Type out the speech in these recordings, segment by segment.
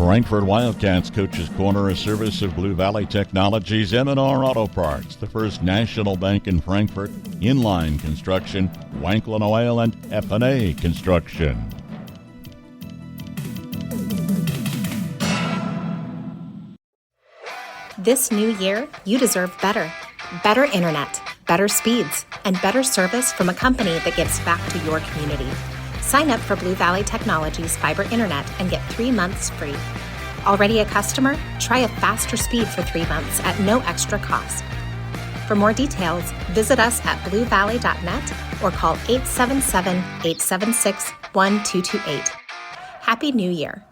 Frankfort Wildcats Coach's Corner, a service of Blue Valley Technologies, M&R Auto Parts, the First National Bank in Frankfort, Inline Construction, Wanklin Oil, and F&A Construction. This new year, you deserve better. Better internet, better speeds, and better service from a company that gives back to your community. Sign up for Blue Valley Technologies Fiber Internet and get 3 months free. Already a customer? Try a faster speed for 3 months at no extra cost. For more details, visit us at bluevalley.net or call 877-876-1228. Happy New Year.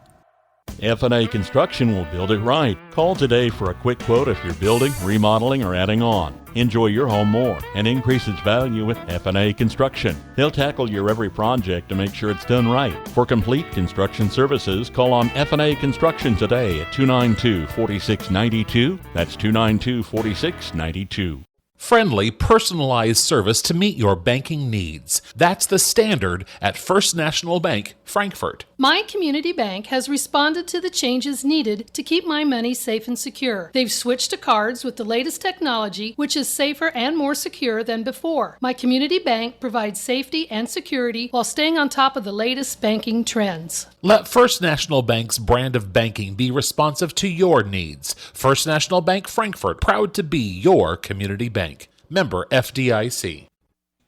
F&A Construction will build it right. Call today for a quick quote if you're building, remodeling, or adding on. Enjoy your home more and increase its value with F&A Construction. They'll tackle your every project to make sure it's done right. For complete construction services, call on F&A Construction today at 292-4692. That's 292-4692. Friendly, personalized service to meet your banking needs. That's the standard at First National Bank, Frankfort. My community bank has responded to the changes needed to keep my money safe and secure. They've switched to cards with the latest technology, which is safer and more secure than before. My community bank provides safety and security while staying on top of the latest banking trends. Let First National Bank's brand of banking be responsive to your needs. First National Bank, Frankfort, proud to be your community bank. Member FDIC.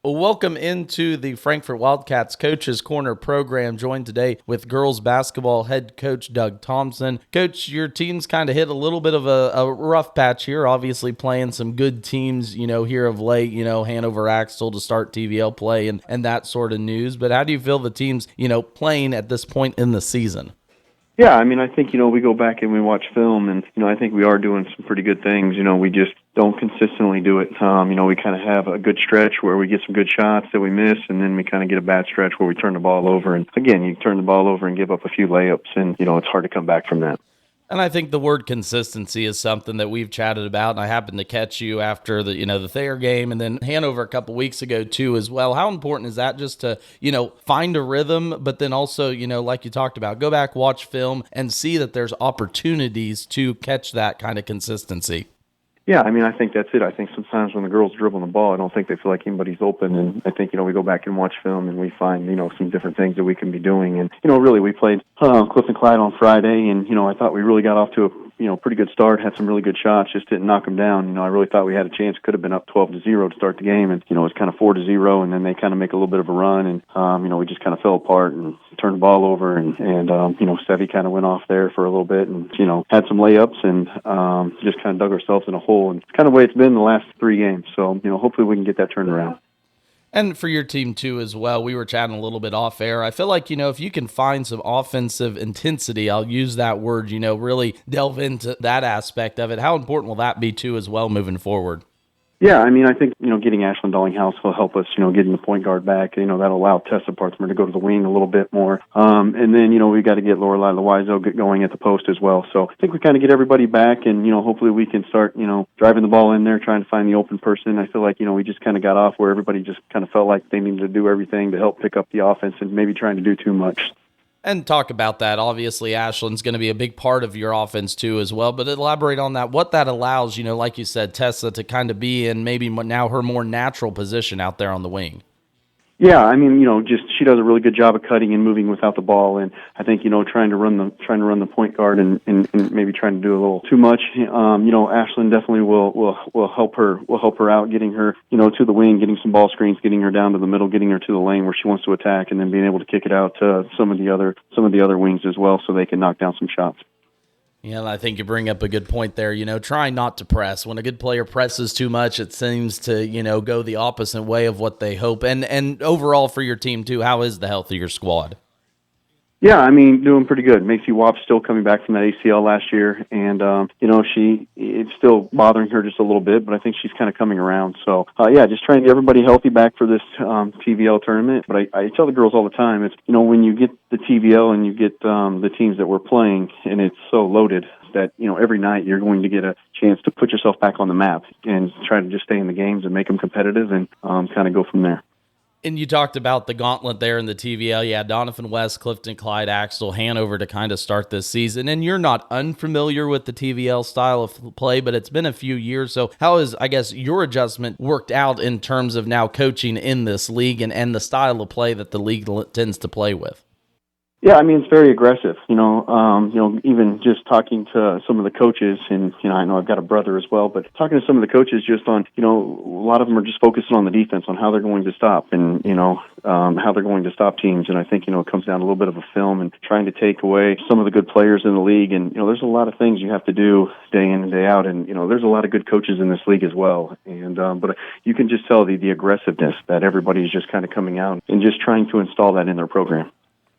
Welcome into the Frankfort Wildcats Coach's Corner program, joined today with girls basketball head coach Doug Thompson. Coach, your team's kind of hit a little bit of a rough patch here, obviously playing some good teams, here of late, Hanover Axtell to start TVL play and that sort of news. But how do you feel the team's, playing at this point in the season? Yeah, I think, we go back and we watch film, and, I think we are doing some pretty good things. We just don't consistently do it. We kind of have a good stretch where we get some good shots that we miss, and then we kind of get a bad stretch where we turn the ball over. And, again, you turn the ball over and give up a few layups, and, it's hard to come back from that. And I think the word consistency is something that we've chatted about, and I happened to catch you after the Thayer game and then Hanover a couple weeks ago too as well. How important is that just to, find a rhythm, but then also, like you talked about, go back, watch film, and see that there's opportunities to catch that kind of consistency? Yeah, I think that's it. I think sometimes when the girls dribble the ball, I don't think they feel like anybody's open, and I think, we go back and watch film and we find, some different things that we can be doing. And, really, we played Clifton Clyde on Friday, and, I thought we really got off to a pretty good start, had some really good shots, just didn't knock them down. I really thought we had a chance, could have been up 12-0 to start the game, and, it was kind of 4-0, and then they kind of make a little bit of a run, and, we just kind of fell apart and turned the ball over, and Sevi kind of went off there for a little bit and, had some layups and just kind of dug ourselves in a hole, and it's kind of the way it's been the last 3 games. So, hopefully we can get that turned around. And for your team, too, as well, we were chatting a little bit off air. I feel like, if you can find some offensive intensity, I'll use that word, really delve into that aspect of it. How important will that be, too, as well, moving forward? Yeah, I think, getting Ashlyn Dollinghouse will help us, getting the point guard back. That'll allow Tessa Partsmer to go to the wing a little bit more. And then, we got to get Lorelai Loizo going at the post as well. So I think we kind of get everybody back, and, hopefully we can start, driving the ball in there, trying to find the open person. I feel like, we just kind of got off where everybody just kind of felt like they needed to do everything to help pick up the offense and maybe trying to do too much. And talk about that. Obviously, Ashlyn's going to be a big part of your offense, too, as well. But elaborate on that, what that allows, like you said, Tessa to kind of be in maybe now her more natural position out there on the wing. Yeah, just she does a really good job of cutting and moving without the ball, and I think trying to run the point guard and maybe trying to do a little too much. Ashlyn definitely will help her out, getting her to the wing, getting some ball screens, getting her down to the middle, getting her to the lane where she wants to attack, and then being able to kick it out to some of the other wings as well, so they can knock down some shots. Yeah, and I think you bring up a good point there. Trying not to press. When a good player presses too much, it seems to, go the opposite way of what they hope. And overall for your team, too, how is the health of your squad? Yeah, doing pretty good. Macy Wap's still coming back from that ACL last year, and, it's still bothering her just a little bit, but I think she's kind of coming around. So, just trying to get everybody healthy back for this TVL tournament. But I tell the girls all the time, it's, when you get the TVL and you get the teams that we're playing, and it's so loaded that, every night you're going to get a chance to put yourself back on the map and try to just stay in the games and make them competitive and kind of go from there. And you talked about the gauntlet there in the TVL. Yeah, Donovan West, Clifton Clyde, Axtell, Hanover to kind of start this season. And you're not unfamiliar with the TVL style of play, but it's been a few years. So how has, I guess, your adjustment worked out in terms of now coaching in this league and the style of play that the league tends to play with? Yeah, I mean, it's very aggressive, even just talking to some of the coaches, and, I know I've got a brother as well, but talking to some of the coaches just on, a lot of them are just focusing on the defense, on how they're going to stop and, how they're going to stop teams. And I think, it comes down to a little bit of a film and trying to take away some of the good players in the league. And, there's a lot of things you have to do day in and day out. And, there's a lot of good coaches in this league as well. And, but you can just tell the aggressiveness that everybody's just kind of coming out and just trying to install that in their program.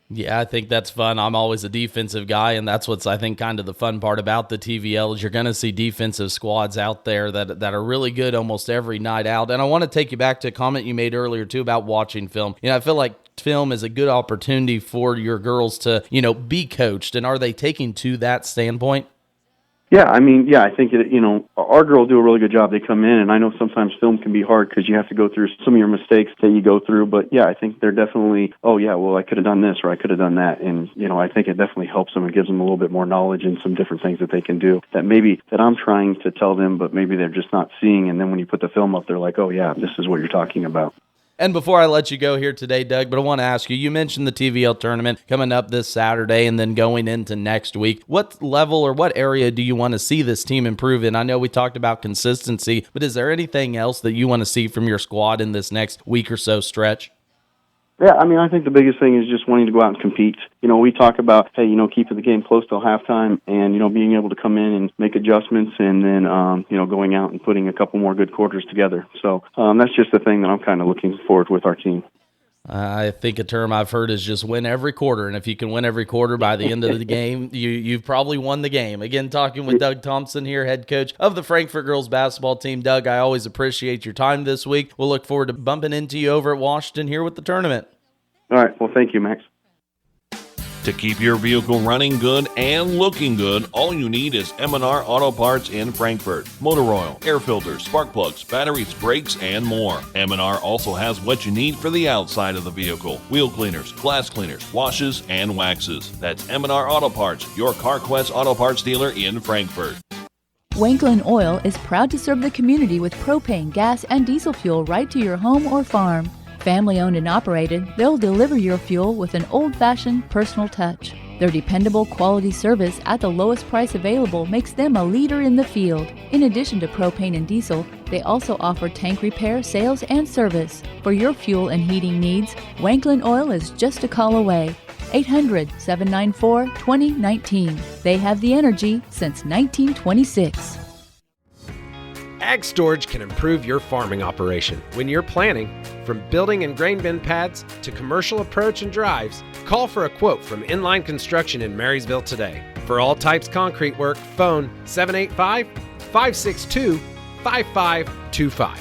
Yeah, I think that's fun. I'm always a defensive guy, and that's what's, I think, kind of the fun part about the TVL is you're going to see defensive squads out there that are really good almost every night out. And I want to take you back to a comment you made earlier, too, about watching film. I feel like film is a good opportunity for your girls to, be coached. And are they taking to that standpoint? Yeah, I think our girls do a really good job. They come in, and I know sometimes film can be hard because you have to go through some of your mistakes that you go through. But yeah, I think they're definitely, I could have done this or I could have done that, and I think it definitely helps them and gives them a little bit more knowledge and some different things that they can do that I'm trying to tell them, but maybe they're just not seeing. And then when you put the film up, they're like, oh yeah, this is what you're talking about. And before I let you go here today, Doug, but I want to ask you mentioned the TVL tournament coming up this Saturday and then going into next week. What level or what area do you want to see this team improve in? I know we talked about consistency, but is there anything else that you want to see from your squad in this next week or so stretch? Yeah, I think the biggest thing is just wanting to go out and compete. We talk about, hey, keeping the game close till halftime and, being able to come in and make adjustments and then, going out and putting a couple more good quarters together. So that's just the thing that I'm kind of looking forward with our team. I think a term I've heard is just win every quarter, and if you can win every quarter by the end of the game, you've probably won the game. Again, talking with Doug Thompson here, head coach of the Frankfort girls basketball team. Doug, I always appreciate your time this week. We'll look forward to bumping into you over at Washington here with the tournament. All right. Well, thank you, Max. To keep your vehicle running good and looking good, all you need is M&R Auto Parts in Frankfort. Motor oil, air filters, spark plugs, batteries, brakes, and more. M&R also has what you need for the outside of the vehicle. Wheel cleaners, glass cleaners, washes, and waxes. That's M&R Auto Parts, your CarQuest Auto Parts dealer in Frankfort. Wanklin Oil is proud to serve the community with propane, gas, and diesel fuel right to your home or farm. Family owned and operated, they'll deliver your fuel with an old-fashioned personal touch. Their dependable quality service at the lowest price available makes them a leader in the field. In addition to propane and diesel, they also offer tank repair, sales, and service. For your fuel and heating needs, Wanklin Oil is just a call away. 800-794-2019. They have the energy since 1926. Ag Storage can improve your farming operation. When you're planning, from building and grain bin pads to commercial approach and drives, call for a quote from Inline Construction in Marysville today. For all types concrete work, phone 785-562-5525.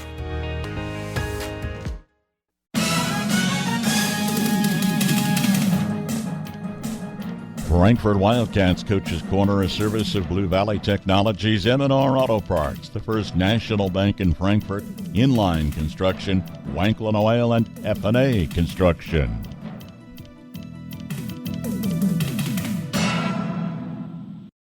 Frankfort Wildcats Coach's Corner, a service of Blue Valley Technologies, M&R Auto Parts, the First National Bank in Frankfort, Inline Construction, Wanklin Oil, and F&A Construction.